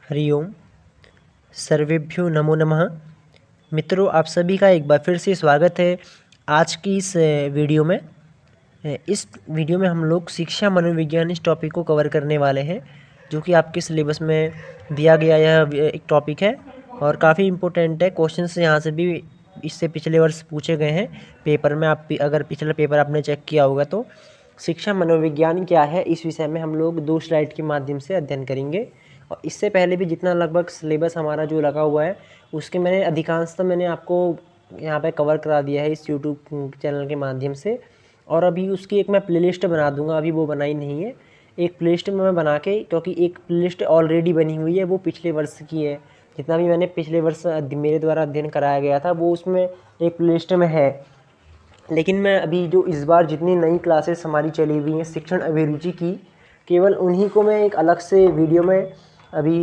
हरि ओम। सर्वेभ्यो नमो नमः। मित्रों, आप सभी का एक बार फिर से स्वागत है आज की इस वीडियो में। इस वीडियो में हम लोग शिक्षा मनोविज्ञान इस टॉपिक को कवर करने वाले हैं, जो कि आपके सिलेबस में दिया गया यह एक टॉपिक है और काफ़ी इम्पोर्टेंट है। क्वेश्चंस यहाँ से भी इससे पिछले वर्ष पूछे गए हैं पेपर में। आप अगर पिछला पेपर आपने चेक किया होगा तो शिक्षा मनोविज्ञान क्या है, इस विषय में हम लोग 2 स्लाइड के माध्यम से अध्ययन करेंगे। और इससे पहले भी जितना लगभग सिलेबस हमारा जो लगा हुआ है उसके मैंने अधिकांशतः मैंने आपको यहाँ पे कवर करा दिया है इस यूट्यूब चैनल के माध्यम से। और अभी उसकी एक मैं प्लेलिस्ट बना दूंगा, अभी वो बनाई नहीं है। एक प्लेलिस्ट में मैं बना के, क्योंकि एक प्लेलिस्ट ऑलरेडी बनी हुई है, वो पिछले वर्ष की है। जितना भी मैंने पिछले वर्ष मेरे द्वारा अध्ययन कराया गया था वो उसमें एक प्लेलिस्ट में है। लेकिन मैं अभी जो इस बार जितनी नई क्लासेस हमारी चली हुई हैं शिक्षण अभिरुचि की, केवल उन्हीं को मैं एक अलग से वीडियो में अभी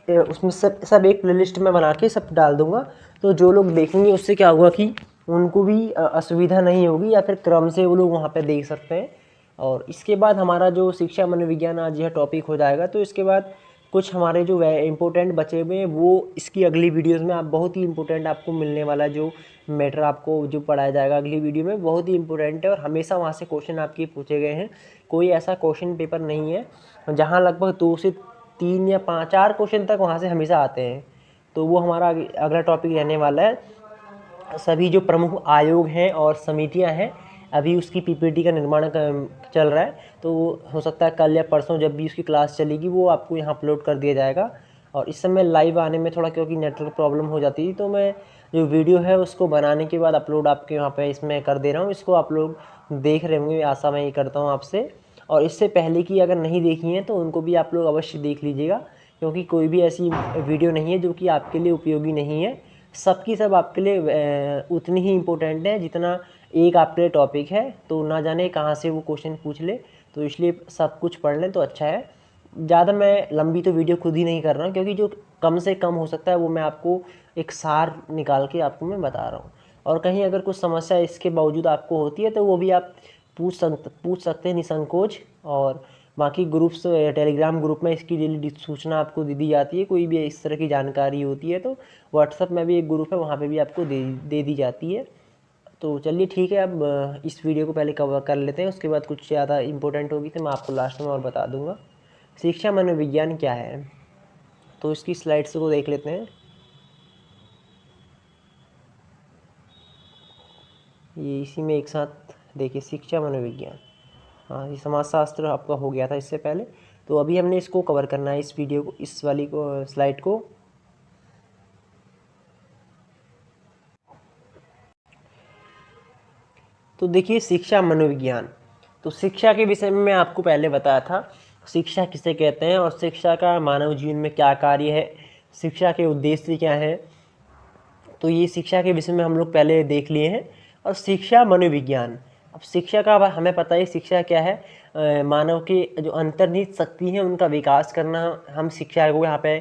उसमें सब एक प्लेलिस्ट में बना के सब डाल दूंगा। तो जो लोग देखेंगे उससे क्या होगा कि उनको भी असुविधा नहीं होगी, या फिर क्रम से वो लोग वहाँ पे देख सकते हैं। और इसके बाद हमारा जो शिक्षा मनोविज्ञान आज यह टॉपिक हो जाएगा। तो इसके बाद कुछ हमारे जो इम्पोर्टेंट बचे हुए हैं वो इसकी अगली वीडियोस में आप बहुत ही इम्पोर्टेंट आपको मिलने वाला जो मैटर आपको जो पढ़ाया जाएगा अगली वीडियो में बहुत ही इम्पोर्टेंट है। और हमेशा वहाँ से क्वेश्चन आपके पूछे गए हैं। कोई ऐसा क्वेश्चन पेपर नहीं है जहाँ लगभग 2 से 3 या 4 क्वेश्चन तक वहाँ से हमेशा आते हैं। तो वो हमारा अगला टॉपिक रहने वाला है। सभी जो प्रमुख आयोग हैं और समितियां हैं, अभी उसकी पीपीटी का निर्माण चल रहा है। तो हो सकता है कल या परसों जब भी उसकी क्लास चलेगी वो आपको यहाँ अपलोड कर दिया जाएगा। और इस समय लाइव आने में थोड़ा क्योंकि नेटवर्क प्रॉब्लम हो जाती थी, तो मैं जो वीडियो है उसको बनाने के बाद अपलोड आपके यहाँ पे इसमें कर दे रहा हूँ। इसको आप लोग देख रहे होंगे, आशा मैं ये करता हूँ आपसे। और इससे पहले की अगर नहीं देखी हैं तो उनको भी आप लोग अवश्य देख लीजिएगा, क्योंकि कोई भी ऐसी वीडियो नहीं है जो कि आपके लिए उपयोगी नहीं है। सबकी सब आपके लिए उतनी ही इम्पोर्टेंट है जितना एक आपके लिए टॉपिक है। तो ना जाने कहाँ से वो क्वेश्चन पूछ ले, तो इसलिए सब कुछ पढ़ लें तो अच्छा है। ज़्यादा मैं लंबी तो वीडियो खुद ही नहीं कर रहा हूँ, क्योंकि जो कम से कम हो सकता है वो मैं आपको एक सार निकाल के आपको मैं बता रहा हूँ। और कहीं अगर कुछ समस्या इसके बावजूद आपको होती है तो वो भी आप पूछ सकते हैं निसंकोच। और बाकी ग्रुप्स टेलीग्राम ग्रुप में इसकी डेली सूचना आपको दी जाती है। कोई भी इस तरह की जानकारी होती है तो व्हाट्सएप में भी एक ग्रुप है, वहाँ पे भी आपको दे दी जाती है। तो चलिए ठीक है, अब इस वीडियो को पहले कवर कर लेते हैं, उसके बाद कुछ ज़्यादा इंपॉर्टेंट होगी तो मैं आपको लास्ट में और बता दूंगा शिक्षा मनोविज्ञान क्या है। तो इसकी स्लाइड्स को देख लेते हैं। ये इसी में एक साथ देखिए, शिक्षा मनोविज्ञान, हाँ ये समाजशास्त्र आपका हो गया था इससे पहले। तो अभी हमने इसको कवर करना है, इस वीडियो को, इस वाली को स्लाइड को। तो देखिए शिक्षा मनोविज्ञान, तो शिक्षा के विषय में मैं आपको पहले बताया था शिक्षा किसे कहते हैं और शिक्षा का मानव जीवन में क्या कार्य है, शिक्षा के उद्देश्य क्या है। तो ये शिक्षा के विषय में हम लोग पहले देख लिए हैं। और शिक्षा मनोविज्ञान, अब शिक्षा का हमें पता है शिक्षा क्या है, मानव के जो अंतर्निहित शक्ति है उनका विकास करना। हम शिक्षा को यहाँ पे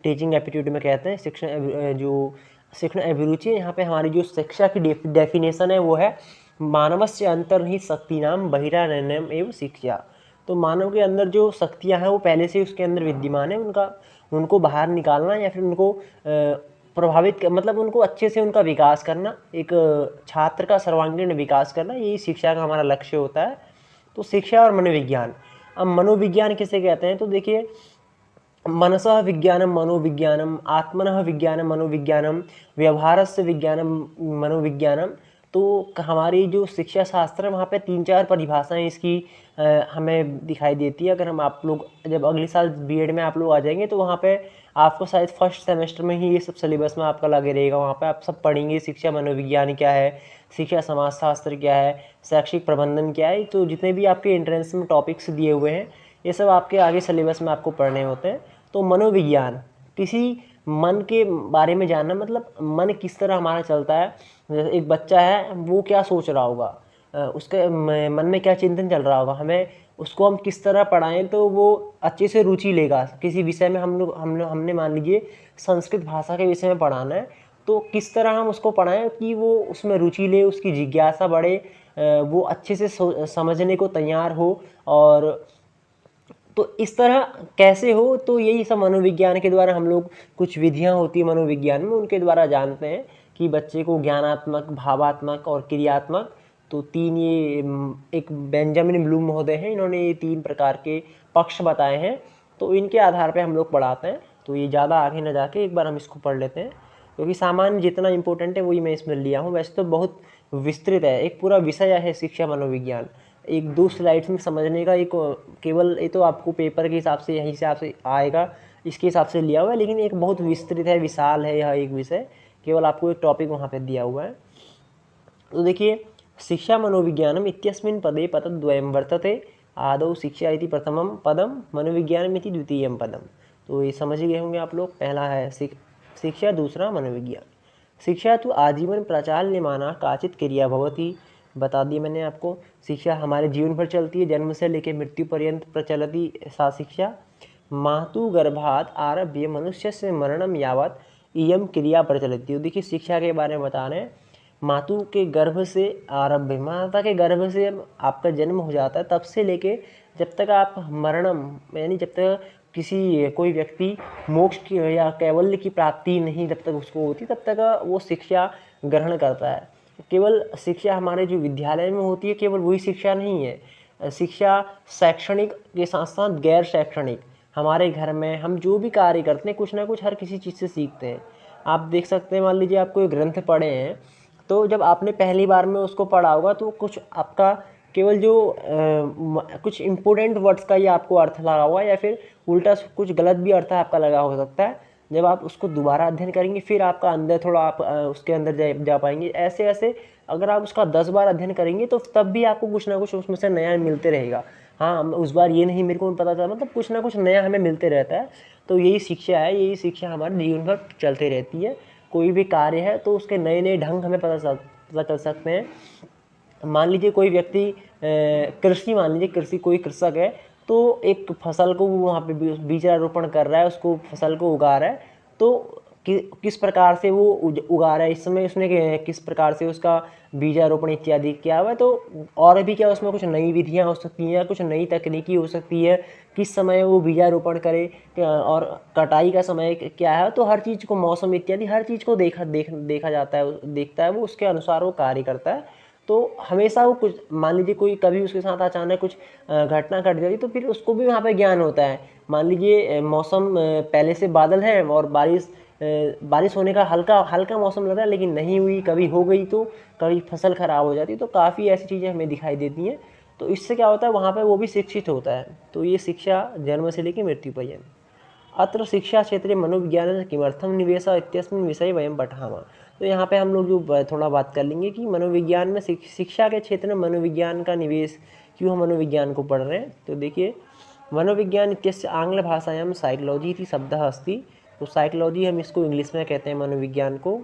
टीचिंग एप्टीट्यूड में कहते हैं। जो शिक्षण अभिरुचि है, यहाँ पे हमारी जो शिक्षा की डेफिनेशन है वो है मानवस्य अंतर्निहित शक्ति नाम बहिरानयनम एवं शिक्षा। तो मानव के अंदर जो शक्तियाँ हैं वो पहले से उसके अंदर विद्यमान है, उनको बाहर निकालना या फिर उनको प्रभावित मतलब उनको अच्छे से उनका विकास करना, एक छात्र का सर्वांगीण विकास करना, यही शिक्षा का हमारा लक्ष्य होता है। तो शिक्षा और मनोविज्ञान, अब मनोविज्ञान किसे कहते हैं तो देखिए, मनसः विज्ञानम मनोविज्ञानम, आत्मनः विज्ञानम मनोविज्ञानम, व्यवहारस्य विज्ञानम मनोविज्ञानम। तो हमारी जो शिक्षा शास्त्र है वहाँ पे 3-4 परिभाषाएं इसकी हमें दिखाई देती है। अगर हम आप लोग जब अगले साल बीएड में आप लोग आ जाएंगे तो वहाँ पे आपको शायद फर्स्ट सेमेस्टर में ही ये सब सिलेबस में आपका लगे रहेगा। वहाँ पे आप सब पढ़ेंगे शिक्षा मनोविज्ञान क्या है, शिक्षा समाजशास्त्र क्या है, शैक्षिक प्रबंधन क्या है। तो जितने भी आपके एंट्रेंस में टॉपिक्स दिए हुए हैं ये सब आपके आगे सिलेबस में आपको पढ़ने होते हैं। तो मनोविज्ञान, किसी मन के बारे में जानना, मतलब मन किस तरह हमारा चलता है। जैसे एक बच्चा है वो क्या सोच रहा होगा, उसके मन में क्या चिंतन चल रहा होगा, हमें उसको हम किस तरह पढ़ाएं तो वो अच्छे से रुचि लेगा किसी विषय में। हमने मान लीजिए संस्कृत भाषा के विषय में पढ़ाना है, तो किस तरह हम उसको पढ़ाएं कि वो उसमें रुचि ले, उसकी जिज्ञासा बढ़े, वो अच्छे से समझने को तैयार हो। और तो इस तरह कैसे हो, तो यही सब मनोविज्ञान के द्वारा हम लोग, कुछ विधियां होती है मनोविज्ञान में, उनके द्वारा जानते हैं कि बच्चे को ज्ञानात्मक, भावात्मक और क्रियात्मक, तो तीन ये एक बेंजामिन ब्लूम महोदय हैं, इन्होंने ये 3 प्रकार के पक्ष बताए हैं, तो इनके आधार पर हम लोग पढ़ाते हैं। तो ये ज़्यादा आगे न जाके एक बार हम इसको पढ़ लेते हैं, क्योंकि सामान्य जितना इंपॉर्टेंट है वही मैं इसमें लिया हूँ। वैसे तो बहुत विस्तृत है, एक पूरा विषय है शिक्षा मनोविज्ञान, एक 2 स्लाइड्स में समझने का एक केवल, ये तो आपको पेपर के हिसाब से यही हिसाब से आएगा, इसके हिसाब से लिया हुआ है, लेकिन एक बहुत विस्तृत है, विशाल है यह एक विषय, केवल आपको एक टॉपिक वहाँ पे दिया हुआ है। तो देखिए, शिक्षा मनोविज्ञानम इत्यस्मिन् पदे पदद्वयं वर्तते, आदौ शिक्षा इति प्रथमं पदम, मनोविज्ञानम इति द्वितीयं पदम। तो ये समझ गए होंगे आप लोग, पहला है शिक्षा, दूसरा मनोविज्ञान। शिक्षा तो आजीवन प्रचाल्यमाना काचित क्रिया भवति, बता दी मैंने आपको। शिक्षा हमारे जीवन भर चलती है, जन्म से लेकर मृत्यु पर्यंत प्रचलती सा शिक्षा। मातु गर्भात् आरभ्य मनुष्य से मरणम यावत इयम क्रिया प्रचलती है। देखिए, शिक्षा के बारे में बता रहे हैं, मातु के गर्भ से आरभ्य, माता के गर्भ से आपका जन्म हो जाता है, तब से लेके जब तक आप मरणम, यानी जब तक कोई व्यक्ति मोक्ष की या कैवल्य की प्राप्ति नहीं जब तक उसको होती, तब तक वो शिक्षा ग्रहण करता है। केवल शिक्षा हमारे जो विद्यालय में होती है, केवल वही शिक्षा नहीं है। शिक्षा शैक्षणिक के साथ साथ गैर शैक्षणिक, हमारे घर में हम जो भी कार्य करते हैं, कुछ ना कुछ हर किसी चीज़ से सीखते हैं। आप देख सकते हैं, मान लीजिए आप कोई ग्रंथ पढ़े हैं, तो जब आपने पहली बार में उसको पढ़ा होगा, तो कुछ आपका केवल जो कुछ इम्पोर्टेंट वर्ड्स का ही आपको अर्थ लगा हुआ है, या फिर उल्टा कुछ गलत भी अर्थ आपका लगा हो सकता है। जब आप उसको दोबारा अध्ययन करेंगे, फिर आपका अंदर थोड़ा आप उसके अंदर जा पाएंगे। ऐसे ऐसे अगर आप उसका 10 बार अध्ययन करेंगे, तो तब भी आपको कुछ ना कुछ उसमें से नया मिलते रहेगा। हाँ, उस बार ये नहीं मेरे को पता चला, मतलब कुछ ना कुछ नया हमें मिलते रहता है। तो यही शिक्षा है, यही शिक्षा हमारे जीवन भर चलती रहती है। कोई भी कार्य है तो उसके नए नए ढंग हमें पता चल सकते हैं। मान लीजिए कोई व्यक्ति कृषि, मान लीजिए कोई कृषक है, तो एक फसल को वो वहाँ पे बीजारोपण कर रहा है, उसको फसल को उगा रहा है, तो किस प्रकार से वो उगा रहा है, इस समय उसने किस प्रकार से उसका बीजारोपण इत्यादि किया हुआ है। तो और भी क्या उसमें कुछ नई विधियाँ हो सकती हैं, या कुछ नई तकनीकी हो सकती है, किस समय वो बीजारोपण करे, और कटाई का समय क्या है। तो हर चीज़ को, मौसम इत्यादि हर चीज़ को देखा जाता है, देखता है वो, उसके अनुसार वो कार्य करता है। तो हमेशा वो कुछ, मान लीजिए कोई कभी उसके साथ अचानक कुछ घटना घट जाती, तो फिर उसको भी वहाँ पे ज्ञान होता है। मान लीजिए मौसम पहले से बादल है और बारिश होने का हल्का हल्का मौसम लग रहा है, लेकिन नहीं हुई, कभी हो गई, तो कभी फसल खराब हो जाती है। तो काफ़ी ऐसी चीज़ें हमें दिखाई देती हैं। तो इससे क्या होता है, वहाँ पर वो भी शिक्षित होता है। तो ये शिक्षा जन्म से लेकर मृत्यु पर्यंत। अत्र शिक्षा क्षेत्रे मनोविज्ञान किमर्थम निवेश इत्यस्मिन् विषये वयं पठामः। तो यहाँ पे हम लोग जो थोड़ा बात कर लेंगे कि मनोविज्ञान में, शिक्षा के क्षेत्र में मनोविज्ञान का निवेश क्यों, हम मनोविज्ञान को पढ़ रहे हैं। तो देखिए, मनोविज्ञान इत्यस्य आंग्ल भाषायां साइकोलॉजी इति शब्दः अस्ति। तो साइकोलॉजी हम इसको इंग्लिश में कहते हैं, मनोविज्ञान को।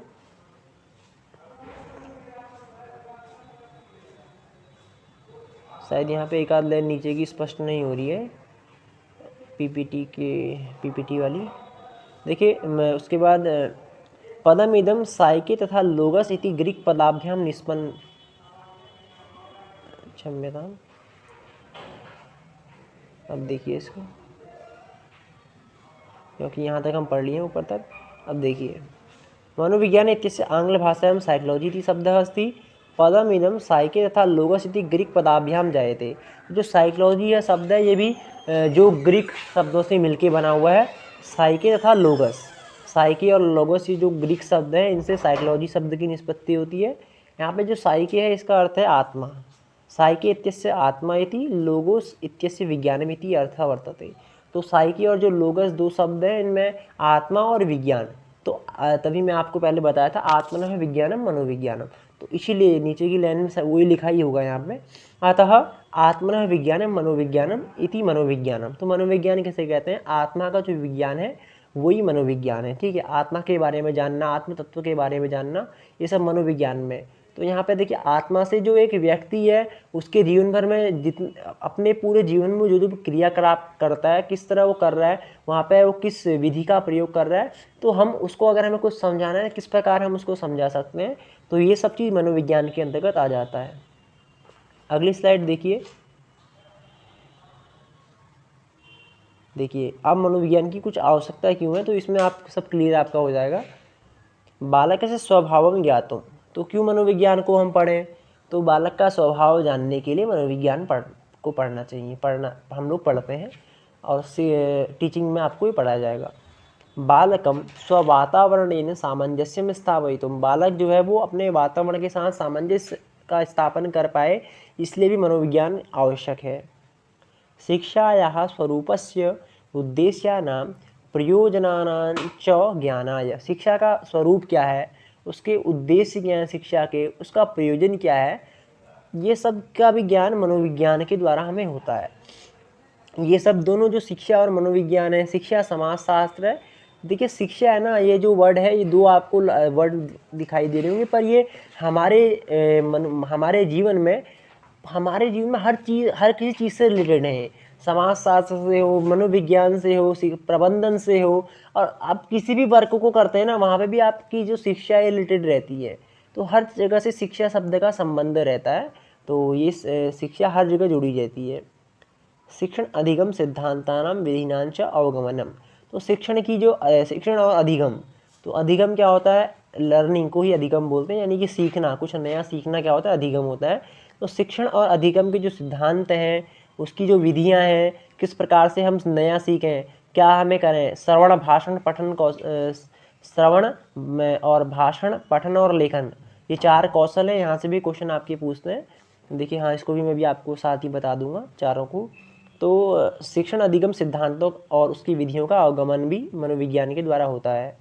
शायद यहाँ पे एक आध लाइन नीचे की स्पष्ट नहीं हो रही है, पीपीटी वाली। देखिए, उसके बाद पदमिदम साइके तथा लोगस इति ग्रीक पदाभ्याम निष्पन्न, क्षम्यतां। अब देखिए इसको, क्योंकि यहाँ तक हम पढ़ लिए ऊपर तक। अब देखिए, मनोविज्ञान इत्यस्य आंग्ल भाषायां साइकोलॉजी इति शब्दः अस्ति। पदमिदम साइके तथा लोगस इति ग्रीक पदाभ्याम जायते। जो साइकोलॉजी है शब्द है, ये भी जो ग्रीक शब्दों से मिलके बना हुआ है, साइके तथा लोगस। साइके और लोगस, ये जो ग्रीक शब्द है, इनसे साइकोलॉजी शब्द की निष्पत्ति होती है। यहाँ पे जो साइके है, इसका अर्थ है आत्मा। साइके इत्यस्य आत्मा इति, लोगोस इत्यस्य विज्ञानम इति अर्थः वर्तते। तो साइके और जो लोगस दो शब्द हैं, इनमें आत्मा और विज्ञान। तो तभी मैं आपको पहले बताया था, आत्मनः विज्ञानम मनोविज्ञानम। तो इसीलिए नीचे की लाइन में वही लिखा ही होगा यहाँ पे, अतः आत्मनः विज्ञानम मनोविज्ञानम इति मनोविज्ञानम। तो मनोविज्ञान कैसे कहते हैं, आत्मा का जो विज्ञान है वही मनोविज्ञान है। ठीक है, आत्मा के बारे में जानना, आत्म तत्व के बारे में जानना, ये सब मनोविज्ञान में। तो यहाँ पे देखिए, आत्मा से जो एक व्यक्ति है, उसके जीवन भर में अपने पूरे जीवन में जो भी क्रियाकलाप करता है, किस तरह वो कर रहा है, वहाँ पे वो किस विधि का प्रयोग कर रहा है, तो हम उसको, अगर हमें कुछ समझाना है, किस प्रकार हम उसको समझा सकते हैं। तो ये सब चीज़ मनोविज्ञान के अंतर्गत आ जाता है। अगली स्लाइड देखिए। देखिए अब मनोविज्ञान की कुछ आवश्यकता क्यों है, तो इसमें आप सब क्लियर आपका हो जाएगा। बालक से स्वभावम ज्ञातुम, तो क्यों मनोविज्ञान को हम पढ़ें, तो बालक का स्वभाव जानने के लिए मनोविज्ञान पढ़ना चाहिए, पढ़ना हम लोग पढ़ते हैं और टीचिंग में आपको ही पढ़ाया जाएगा। बालकम स्ववातावरणेन सामंजस्यम स्थापयितुम, बालक जो है वो अपने वातावरण के साथ सामंजस्य का स्थापन कर पाए, इसलिए भी मनोविज्ञान आवश्यक है। शिक्षायाः स्वरूपस्य उद्देश्यानां प्रयोजनानां च ज्ञानाय, शिक्षा का स्वरूप क्या है, उसके उद्देश्य क्या हैं शिक्षा के, उसका प्रयोजन क्या है, ये सब का भी ज्ञान मनोविज्ञान के द्वारा हमें होता है। ये सब दोनों जो शिक्षा और मनोविज्ञान है, शिक्षा समाजशास्त्र है। देखिए शिक्षा है ना, ये जो वर्ड है, ये दो आपको वर्ड दिखाई दे रहे होंगे, पर ये हमारे जीवन में हर चीज़, हर किसी चीज़ से रिलेटेड है। समाजशास्त्र से हो, मनोविज्ञान से हो, प्रबंधन से हो, और आप किसी भी वर्क को करते हैं ना, वहाँ पे भी आपकी जो शिक्षा है रिलेटेड रहती है। तो हर जगह से शिक्षा शब्द का संबंध रहता है, तो ये शिक्षा हर जगह जुड़ी रहती है। शिक्षण अधिगम सिद्धांतानां विधिनांच अवगमनम, तो शिक्षण की जो शिक्षण और अधिगम, तो अधिगम क्या होता है, लर्निंग को ही अधिगम बोलते हैं, यानी कि सीखना, कुछ नया सीखना क्या होता है, अधिगम होता है। तो शिक्षण और अधिगम के जो सिद्धांत हैं, उसकी जो विधियां हैं, किस प्रकार से हम नया सीखें, क्या हमें करें, श्रवण भाषण पठन श्रवण और भाषण, पठन और लेखन, ये 4 कौशल हैं। यहाँ से भी क्वेश्चन आपके पूछते हैं। देखिए हाँ, इसको भी मैं भी आपको साथ ही बता दूंगा चारों को। तो शिक्षण अधिगम सिद्धांतों और उसकी विधियों का अवगमन भी मनोविज्ञान के द्वारा होता है।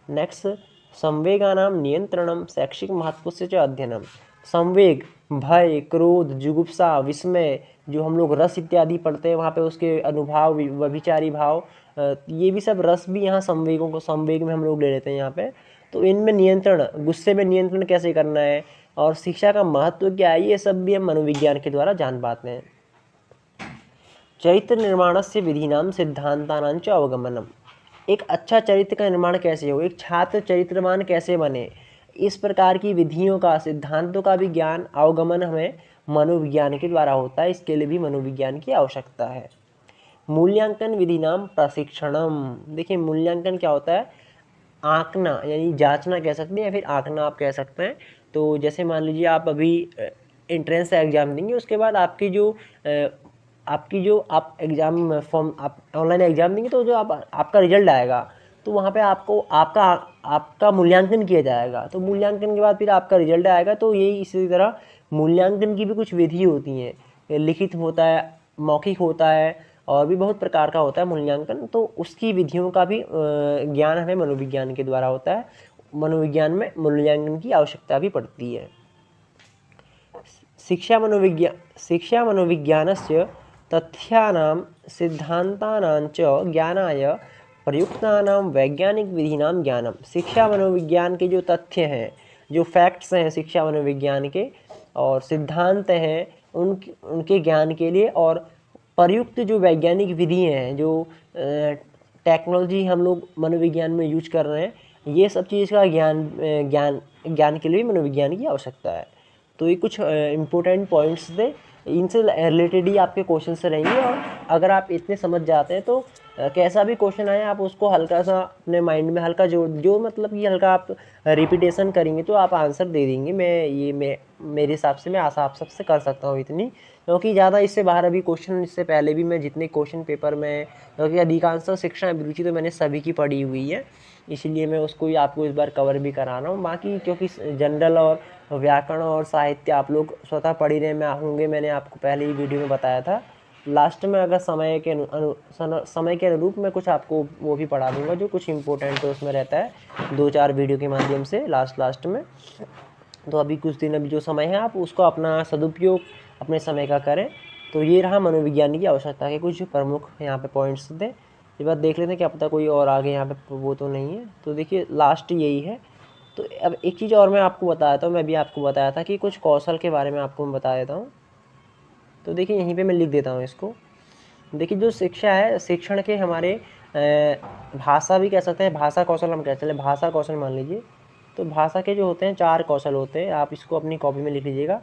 नेक्स्ट, संवेगानां नियंत्रणम शैक्षिक महत्व से च अध्ययनम, संवेग, भय, क्रोध, जुगुप्सा, विस्मय, जो हम लोग रस इत्यादि पढ़ते हैं वहाँ पे उसके अनुभाव, व्यभिचारी भाव, ये भी सब रस भी यहाँ संवेगों को, संवेग में हम लोग ले लेते हैं यहाँ पे। तो इनमें नियंत्रण, गुस्से में नियंत्रण कैसे करना है और शिक्षा का महत्व क्या है, ये सब भी हम मनोविज्ञान के द्वारा जान पाते हैं। चरित्र निर्माण से विधिनाम सिद्धांतानां च अवगमनम, एक अच्छा चरित्र का निर्माण कैसे हो, एक छात्र चरित्रवान कैसे बने, इस प्रकार की विधियों का, सिद्धांतों का भी ज्ञान, अवगमन हमें मनोविज्ञान के द्वारा होता है। इसके लिए भी मनोविज्ञान की आवश्यकता है। मूल्यांकन विधिनाम प्रशिक्षणम, देखिए मूल्यांकन क्या होता है, आंकना, यानी जांचना कह सकते हैं या फिर आंकना आप कह सकते हैं। तो जैसे मान लीजिए आप अभी एंट्रेंस एग्ज़ाम देंगे, उसके बाद आपकी जो आप एग्ज़ाम फॉर्म, आप ऑनलाइन एग्ज़ाम देंगे, तो जो आपका रिजल्ट आएगा, तो वहाँ पे आपको आपका मूल्यांकन किया जाएगा। तो मूल्यांकन के बाद फिर आपका रिजल्ट आएगा। तो यही इसी तरह मूल्यांकन की भी कुछ विधि होती हैं, लिखित होता है, मौखिक होता है, और भी बहुत प्रकार का होता है मूल्यांकन। तो उसकी विधियों का भी ज्ञान हमें मनोविज्ञान के द्वारा होता है। मनोविज्ञान में मूल्यांकन की आवश्यकता भी पड़ती है। शिक्षा मनोविज्ञानस्य तथ्यानां सिद्धांतानां च ज्ञानाय प्रयुक्तानां वैज्ञानिक विधिनां ज्ञानम, शिक्षा मनोविज्ञान के जो तथ्य हैं, जो फैक्ट्स हैं शिक्षा मनोविज्ञान के, और सिद्धांत हैं उनके ज्ञान के लिए, और प्रयुक्त जो वैज्ञानिक विधि हैं, जो टेक्नोलॉजी हम लोग मनोविज्ञान में यूज कर रहे हैं, ये सब चीज़ का ज्ञान के लिए भी मनोविज्ञान की आवश्यकता है। तो ये कुछ इम्पोर्टेंट पॉइंट्स थे, इनसे रिलेटेड ही आपके क्वेश्चन से रहेंगे। और अगर आप इतने समझ जाते हैं तो कैसा भी क्वेश्चन आए आप उसको हल्का सा अपने माइंड में हल्का जो मतलब कि हल्का आप रिपीटेशन करेंगे तो आप आंसर दे देंगे। मेरे हिसाब से मैं आशा आप सबसे कर सकता हूँ इतनी, क्योंकि ज़्यादा इससे बाहर अभी क्वेश्चन, इससे पहले भी मैं जितने क्वेश्चन पेपर में, क्योंकि अधिकांश शिक्षा अभिरुचि तो मैंने सभी की पढ़ी हुई है, इसलिए मैं उसको ही आपको इस बार कवर भी करा रहा हूँ। बाकी क्योंकि जनरल और व्याकरण और साहित्य आप लोग स्वतः पढ़ ही रहे में होंगे, मैंने आपको पहले ही वीडियो में बताया था। लास्ट में अगर समय के अनुरूप मैं कुछ आपको वो भी पढ़ा दूंगा, जो कुछ इम्पोर्टेंट तो उसमें रहता है 2-4 वीडियो के माध्यम से लास्ट में। तो अभी कुछ दिन, अभी जो समय है आप उसको अपना सदुपयोग अपने समय का करें। तो ये रहा मनोविज्ञान की आवश्यकता के कुछ प्रमुख यहाँ पे पॉइंट्स थे। ये बात देख लेते हैं, क्या पता कोई और आगे यहाँ पे वो तो नहीं है। तो देखिए लास्ट यही है। तो अब एक चीज़ और मैं आपको बताया था, मैं भी आपको बताया था कि कुछ कौशल के बारे में आपको मैं बता देता हूँ। तो देखिए यहीं पे मैं लिख देता हूँ इसको। देखिए जो शिक्षा है, शिक्षण के हमारे भाषा भी कह सकते हैं, भाषा कौशल हम कह सकते हैं, भाषा कौशल मान लीजिए। तो भाषा के जो होते हैं 4 कौशल होते हैं, आप इसको अपनी कॉपी में लिख लीजिएगा।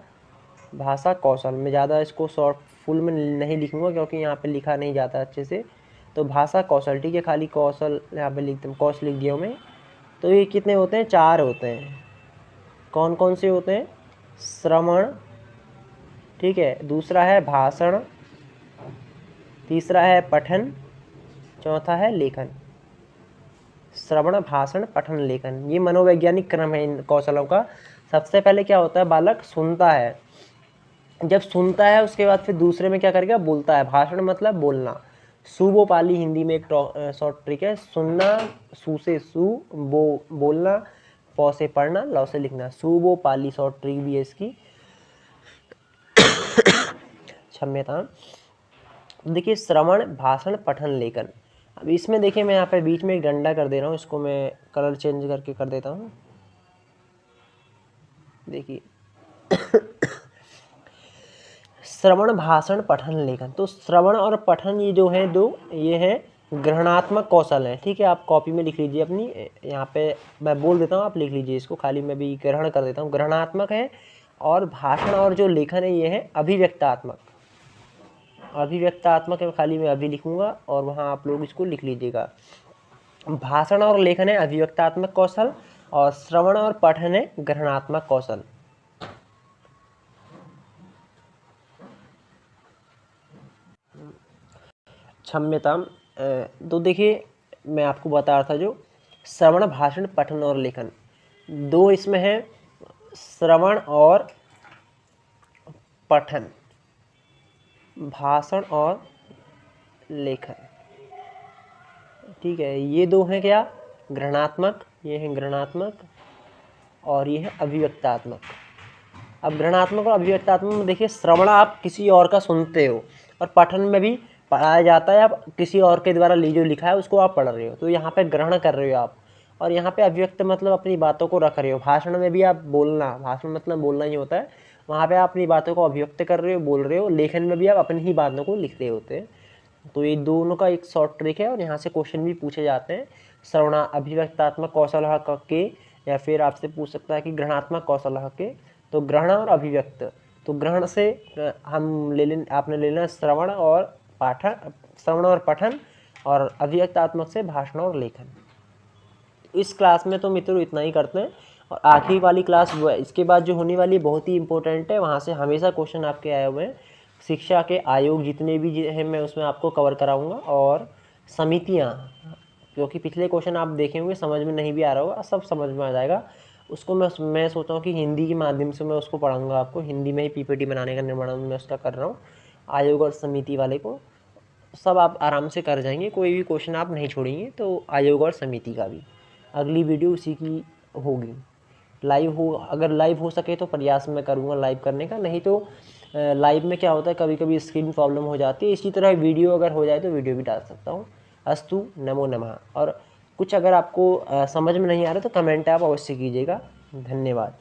भाषा कौशल, मैं ज़्यादा इसको शॉर्ट फुल में नहीं लिखूँगा क्योंकि यहाँ पे लिखा नहीं जाता अच्छे से। तो भाषा कौशल, ठीक है, खाली कौशल यहाँ पे लिखते हैं, कौशल लिख दिया मैं। तो ये कितने होते हैं, 4 होते हैं। कौन कौन से होते हैं, श्रवण, ठीक है, दूसरा है भाषण, तीसरा है पठन, चौथा है लेखन। श्रवण, भाषण, पठन, लेखन, ये मनोवैज्ञानिक क्रम है इन कौशलों का। सबसे पहले क्या होता है, बालक सुनता है, जब सुनता है उसके बाद फिर दूसरे में क्या करेगा, बोलता है। भाषण मतलब बोलना। सुबो पाली हिंदी में एक शॉर्ट ट्रिक है, सुनना, सू से सू, बोलना, पौ से पढ़ना, लौ से लिखना। सुबो पाली शॉर्ट ट्रिक भी है इसकी। क्षम्यता। देखिए श्रवण, भाषण, पठन, लेखन। अब इसमें देखिए मैं यहाँ पे बीच में एक डंडा कर दे रहा हूँ, इसको मैं कलर चेंज करके कर देता हूँ। देखिए श्रवण, भाषण, पठन, लेखन। तो श्रवण और पठन ये जो है दो, ये है ग्रहणात्मक कौशल है, ठीक है। आप कॉपी में लिख लीजिए अपनी, यहाँ पे मैं बोल देता हूँ, आप लिख लीजिए इसको, खाली मैं भी ग्रहण कर देता हूँ। ग्रहणात्मक है। और भाषण और जो लेखन है ये है अभिव्यक्तात्मक। अभिव्यक्तात्मक है, खाली मैं अभी लिखूंगा और वहाँ आप लोग इसको लिख लीजिएगा। भाषण और लेखन है अभिव्यक्तात्मक कौशल, और श्रवण और पठन है ग्रहणात्मक कौशल। क्षम्यता। तो देखिए मैं आपको बता रहा था, जो श्रवण, भाषण, पठन और लेखन, दो इसमें है, श्रवण और पठन, भाषण और लेखन, ठीक है। ये दो हैं क्या, ग्रहणात्मक, ये है ग्रहणात्मक और ये है अभिव्यक्तात्मक। अब ग्रहणात्मक और अभिव्यक्तात्मक में देखिए, श्रवण आप किसी और का सुनते हो, और पठन में भी पढ़ाया जाता है, आप किसी और के द्वारा जो लिखा है उसको आप पढ़ रहे हो, तो यहाँ पे ग्रहण कर रहे हो आप। और यहाँ पे अभिव्यक्त मतलब अपनी बातों को रख रहे हो। भाषण में भी आप बोलना, भाषण मतलब बोलना ही होता है, वहाँ पे आप अपनी बातों को अभिव्यक्त कर रहे हो, बोल रहे हो। लेखन में भी आप अपनी ही बातों को लिख रहे होते हैं। तो ये दोनों का एक शॉर्ट ट्रिक है, और यहाँ से क्वेश्चन भी पूछे जाते हैं। श्रवणा अभिव्यक्तात्मक कौशल के, या फिर आपसे पूछ सकता है कि ग्रहणात्मक कौशल के। तो ग्रहण और अभिव्यक्त, तो ग्रहण से हम आपने ले लेना श्रवण और पाठन, श्रवण और पठन, और अभिव्यक्तात्मक से भाषण और लेखन। इस क्लास में तो मित्रों इतना ही करते हैं, और आखिरी वाली क्लास इसके बाद जो होने वाली बहुत ही इंपॉर्टेंट है, वहाँ से हमेशा क्वेश्चन आपके आए हुए हैं। शिक्षा के आयोग जितने भी हैं मैं उसमें आपको कवर कराऊंगा, और समितियाँ, क्योंकि पिछले क्वेश्चन आप देखे होंगे समझ में नहीं भी आ रहा होगा, सब समझ में आ जाएगा। उसको मैं सोचा हूँ कि हिंदी के माध्यम से मैं उसको पढ़ाऊँगा आपको, हिंदी में ही पीपीटी बनाने का निर्माण मैं उसका कर रहा हूँ। आयोग और समिति वाले को सब आप आराम से कर जाएंगे, कोई भी क्वेश्चन आप नहीं छोड़ेंगे। तो आयोग और समिति का भी अगली वीडियो उसी की होगी, लाइव हो, अगर लाइव हो सके तो प्रयास मैं करूँगा लाइव करने का, नहीं तो लाइव में क्या होता है कभी कभी स्क्रीन प्रॉब्लम हो जाती है। इसी तरह वीडियो अगर हो जाए तो वीडियो भी डाल सकता हूँ। अस्तु, नमो नमः। और कुछ अगर आपको समझ में नहीं आ रहा तो कमेंट आप अवश्य कीजिएगा। धन्यवाद।